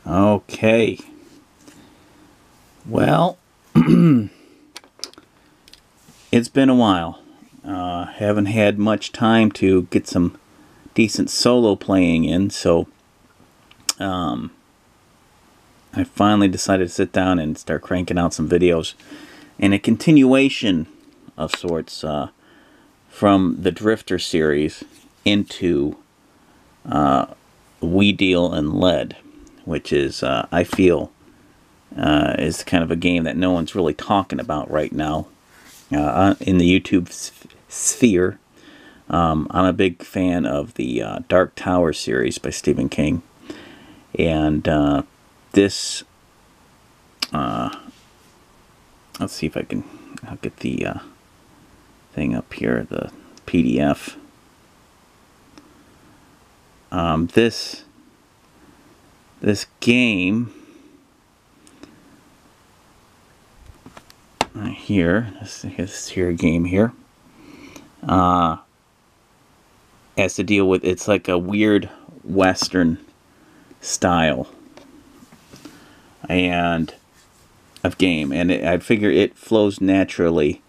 Okay. Well, it's been a while. Haven't had much time to get some decent solo playing in, so I finally decided to sit down and start cranking out some videos. And a continuation of sorts from the Drifter series into We Deal in Lead, which is, I feel, is kind of a game that no one's really talking about right now in the YouTube sphere. I'm a big fan of the Dark Tower series by Stephen King, and this, let's see if I'll get the thing up here, the PDF. This game here, this here game here, has to deal with, it's like a weird Western style and of game, and I figure it flows naturally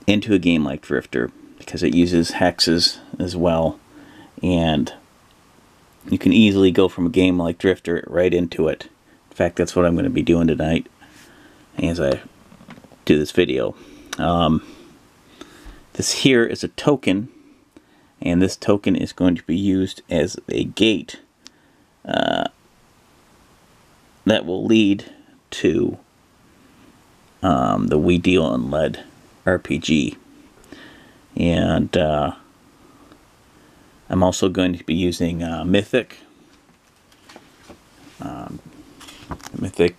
into a game like Drifter because it uses hexes as well, and you can easily go from a game like Drifter right into it. In fact, that's what I'm going to be doing tonight as I do this video. This here is a token, and this token is going to be used as a gate that will lead to the We Deal in Lead RPG. And I'm also going to be using Mythic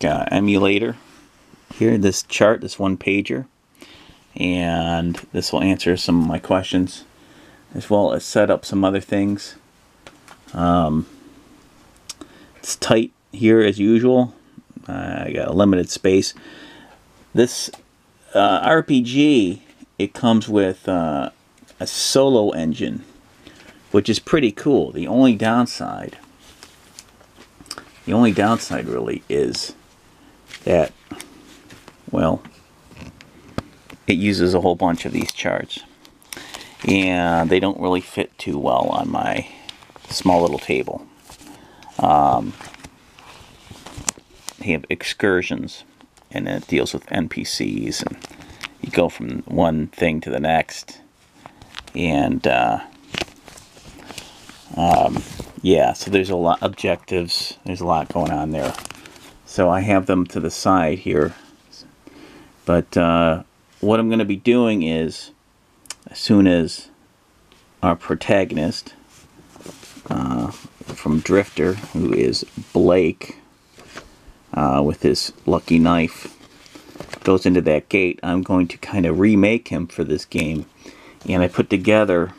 emulator here, this chart, this one pager, and this will answer some of my questions as well as set up some other things. It's tight here as usual. I got a limited space. This RPG, it comes with a solo engine, which is pretty cool. The only downside really is that, well, it uses a whole bunch of these charts, and they don't really fit too well on my small little table. They have excursions, and it deals with NPCs, and you go from one thing to the next, and yeah, so there's a lot objectives, there's a lot going on there, so I have them to the side here. But what I'm going to be doing is, as soon as our protagonist from Drifter, who is Blake, with his lucky knife, goes into that gate, I'm going to kind of remake him for this game. And I put together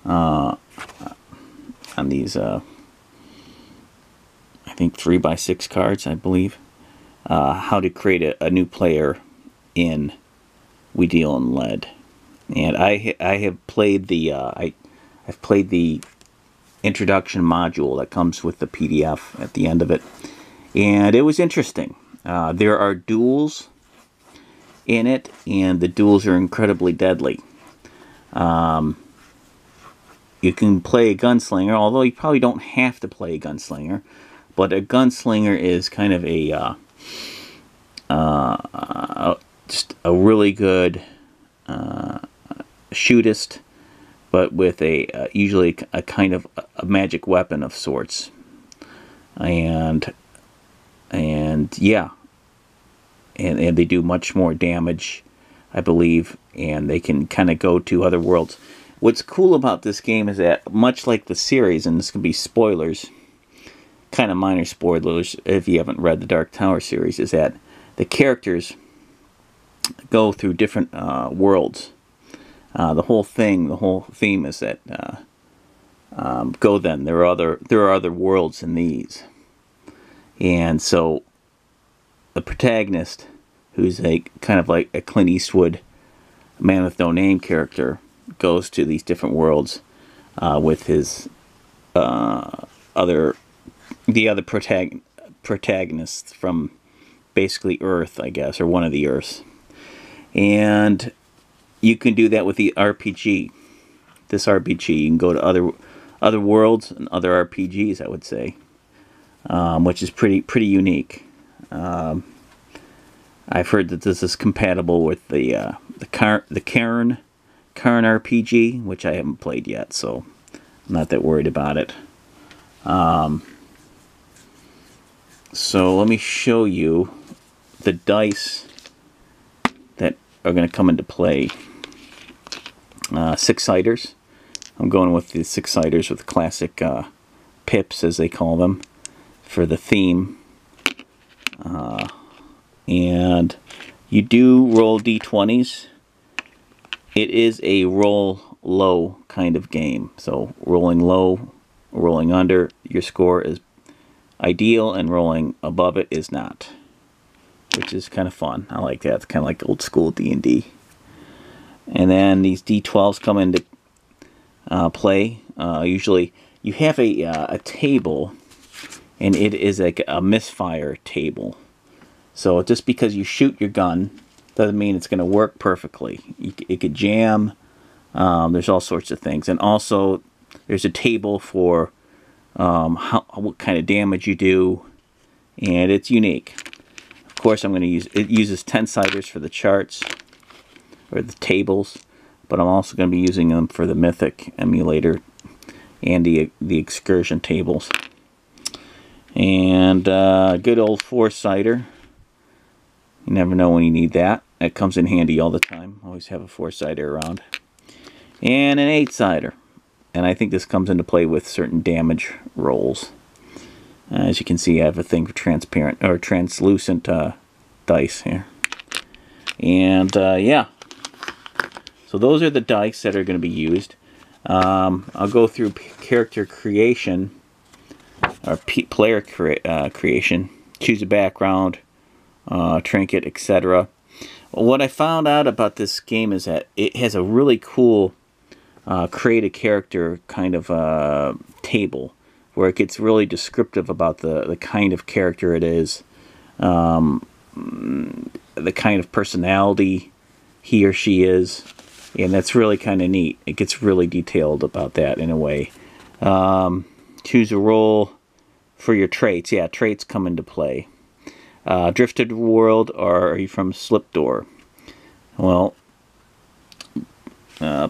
on these I think 3x6 cards, I believe, how to create a new player in We Deal in Lead. And I have played the I've played the introduction module that comes with the PDF at the end of it, and it was interesting. There are duels in it, and the duels are incredibly deadly. You can play a gunslinger, although you probably don't have to play a gunslinger, but a gunslinger is kind of a just a really good shootist, but with a usually a kind of a magic weapon of sorts, and yeah, and they do much more damage, I believe, and they can kind of go to other worlds. What's cool about this game is that, much like the series, and this can be spoilers, kind of minor spoilers if you haven't read the Dark Tower series, is that the characters go through different worlds. The whole theme is that go then. There are other worlds in these, and so the protagonist, who's a kind of like a Clint Eastwood Man with No Name character, goes to these different worlds with his other the other protagonists from basically Earth, I guess, or one of the Earths. And you can do that with the RPG. This RPG, you can go to other worlds and other RPGs, I would say, which is pretty unique. I've heard that this is compatible with the Cairn RPG, which I haven't played yet, so I'm not that worried about it. So let me show you the dice that are going to come into play. 6-siders. I'm going with the 6-siders with classic pips, as they call them, for the theme. And you do roll d20s. It is a roll low kind of game. So rolling low, rolling under, your score is ideal, and rolling above it is not, which is kind of fun. I like that. It's kind of like old school D&D. And then these d12s come into play. Usually you have a table, and it is like a misfire table. So just because you shoot your gun doesn't mean it's going to work perfectly. It could jam. There's all sorts of things. And also there's a table for what kind of damage you do, and it's unique. Of course, I'm going to use it. Uses 10-siders for the charts or the tables, but I'm also going to be using them for the Mythic emulator and the excursion tables. And good old 4-sider. You never know when you need that. That comes in handy all the time. Always have a 4-sider around. And an 8-sider. And I think this comes into play with certain damage rolls. As you can see, I have a thing for transparent or translucent dice here. And yeah. So those are the dice that are going to be used. I'll go through character creation, or player creation. Choose a background, trinket, etc. What I found out about this game is that it has a really cool create a character kind of table, where it gets really descriptive about the kind of character it is, the kind of personality he or she is, and that's really kind of neat. It gets really detailed about that in a way. Choose a role for your traits. Yeah, traits come into play. Drifted world, or are you from Slipdoor? Well,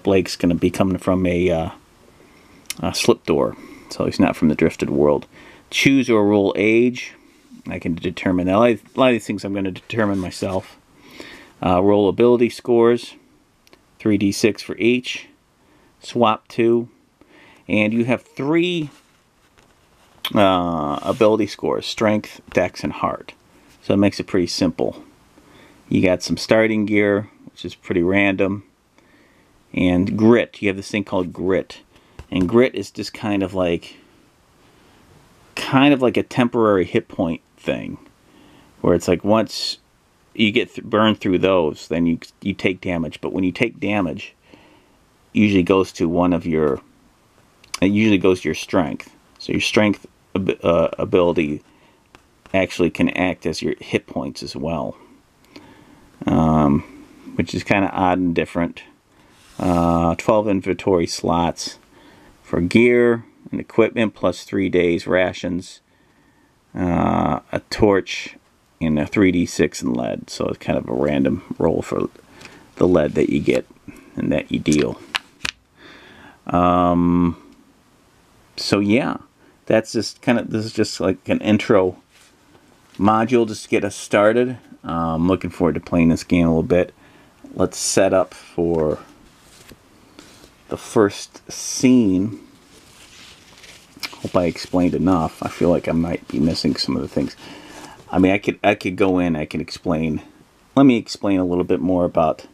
Blake's going to be coming from a Slipdoor, so he's not from the Drifted world. Choose or roll age. I can determine that. A lot of these things I'm going to determine myself. Roll ability scores, 3d6 for each. Swap 2. And you have 3 ability scores: strength, dex, and heart. So it makes it pretty simple. You got some starting gear, which is pretty random. And grit. You have this thing called grit. And grit is just kind of like a temporary hit point thing, where it's like once you get burned through those, then you take damage. But when you take damage, it usually goes to your strength. So your strength ability actually can act as your hit points as well, which is kind of odd and different. 12 inventory slots for gear and equipment, plus 3 days rations, a torch, and a 3d6 in lead. So it's kind of a random roll for the lead that you get and that you deal. So yeah, that's just this is just like an intro module just to get us started. I'm looking forward to playing this game a little bit. Let's set up for the first scene. Hope I explained enough. I feel like I might be missing some of the things. I mean, I could go in, I can explain. Let me explain a little bit more about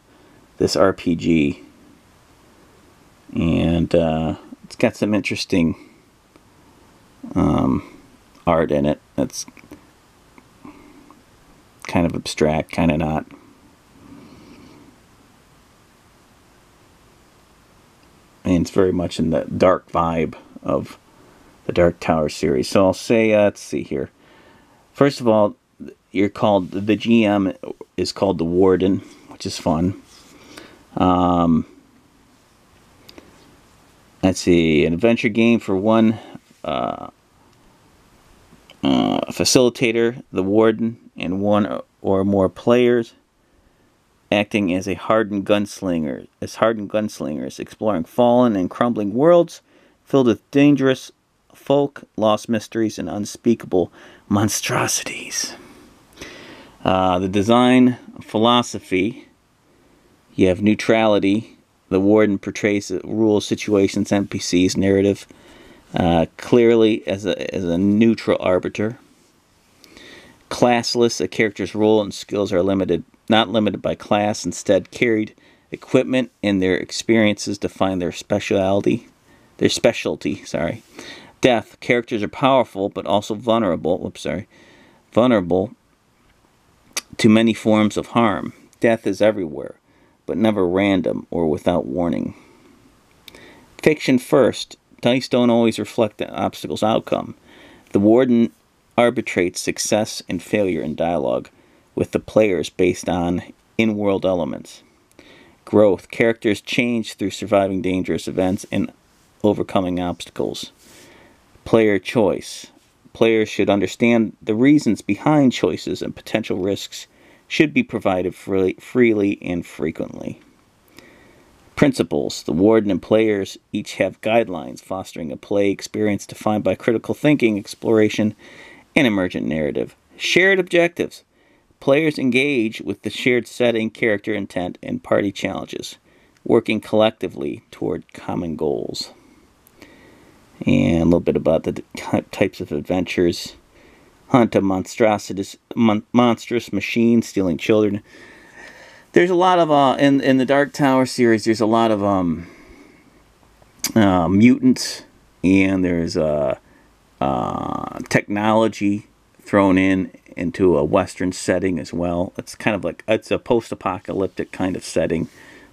this RPG. And it's got some interesting art in it. That's kind of abstract, kind of not. And it's very much in the dark vibe of the Dark Tower series. So I'll say, let's see here. First of all, you're called, the GM is called the Warden, which is fun. Let's see, an adventure game for one facilitator, the Warden, and one or more players, acting as hardened gunslingers, exploring fallen and crumbling worlds filled with dangerous folk, lost mysteries, and unspeakable monstrosities. The design philosophy, you have neutrality. The Warden portrays the rules, situations, NPCs, narrative clearly as a neutral arbiter. Classless, a character's role and skills are not limited by class, instead carried equipment and their experiences define their specialty. Death, characters are powerful but also vulnerable to many forms of harm. Death is everywhere, but never random or without warning. Fiction first, dice don't always reflect the obstacle's outcome. The Warden arbitrates success and failure in dialogue with the players based on in-world elements. Growth, characters change through surviving dangerous events and overcoming obstacles. Player choice, players should understand the reasons behind choices, and potential risks should be provided freely and frequently. Principles, the Warden and players each have guidelines fostering a play experience defined by critical thinking, exploration, and emergent narrative. Shared objectives, players engage with the shared setting, character intent, and party challenges, working collectively toward common goals. And a little bit about the types of adventures. Hunt a monstrous machine, stealing children. There's a lot of, in the Dark Tower series, there's a lot of mutants, and there's technology thrown into a Western setting as well. It's kind of like, it's a post-apocalyptic kind of setting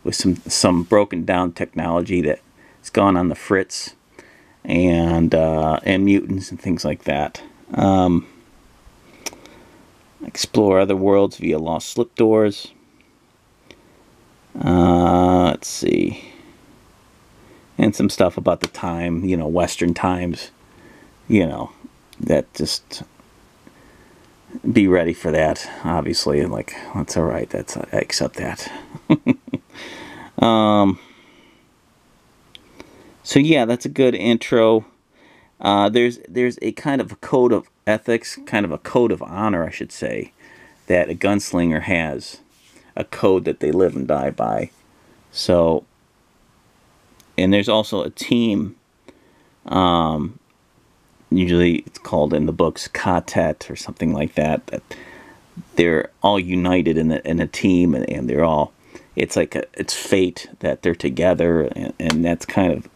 with some broken down technology that's gone on the fritz, and mutants and things like that. Explore other worlds via lost slip doors. Let's see. And some stuff about the time, Western times. That just be ready for that, obviously. Like, that's alright, I accept that. So yeah, that's a good intro. There's a kind of a code of ethics, kind of a code of honor, I should say, that a gunslinger has. A code that they live and die by. So, and there's also a team, usually it's called in the books quartet or something like that, that they're all united in a team, and they're all, it's like it's fate that they're together, and that's kind of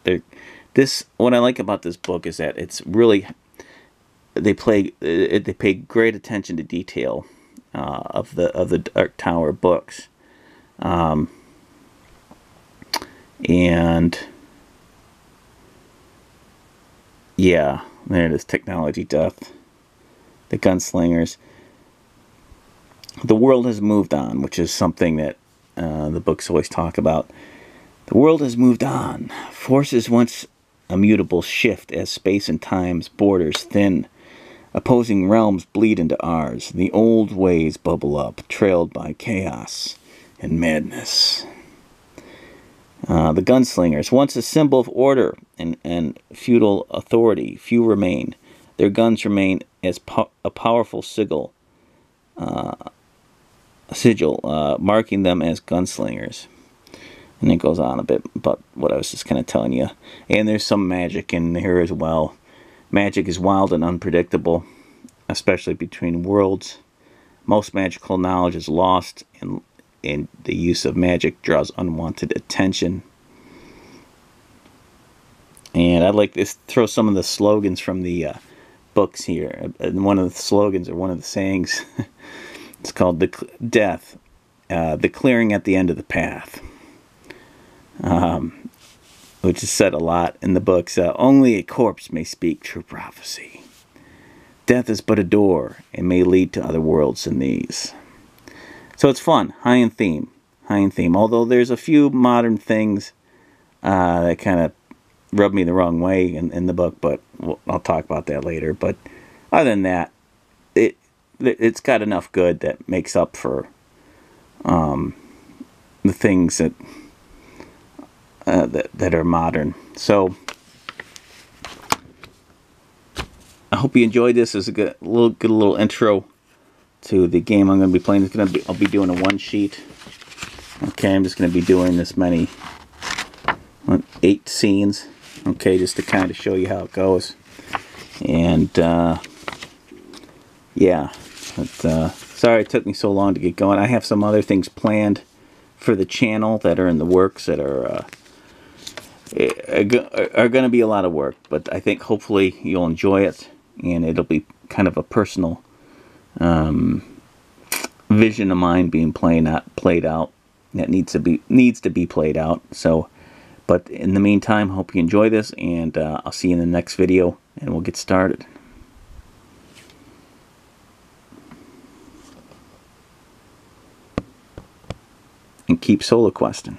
what I like about this book is that it's really, they pay great attention to detail of the Dark Tower books, and yeah, there it is. Technology, death, the gunslingers. The world has moved on, which is something that the books always talk about. The world has moved on. Forces once immutable shift as space and time's borders thin. Opposing realms bleed into ours. The old ways bubble up, trailed by chaos and madness. The gunslingers, once a symbol of order and feudal authority, few remain. Their guns remain as a powerful sigil, marking them as gunslingers. And it goes on a bit about what I was just kind of telling you. And there's some magic in here as well. Magic is wild and unpredictable, especially between worlds. Most magical knowledge is lost, and the use of magic draws unwanted attention. And I'd like to throw some of the slogans from the books here. And one of the slogans, or one of the sayings, it's called the clearing at the end of the path. which is said a lot in the books. Only a corpse may speak true prophecy. Death is but a door, and may lead to other worlds than these. So it's fun, high in theme. Although there's a few modern things that kind of rub me the wrong way in the book, but I'll talk about that later. But other than that, it's got enough good that makes up for the things that are modern. So I hope you enjoyed this. As a good little intro to the game I'm going to be playing. I'll be doing a one sheet. Okay, I'm just going to be doing this many 8 scenes. Okay, just to kind of show you how it goes. And yeah, but, sorry it took me so long to get going. I have some other things planned for the channel that are in the works that are going to be a lot of work, but I think hopefully you'll enjoy it, and it'll be kind of a personal vision of mine being played out that needs to be played out. So, but in the meantime, hope you enjoy this, and I'll see you in the next video, and we'll get started. And keep solo questing.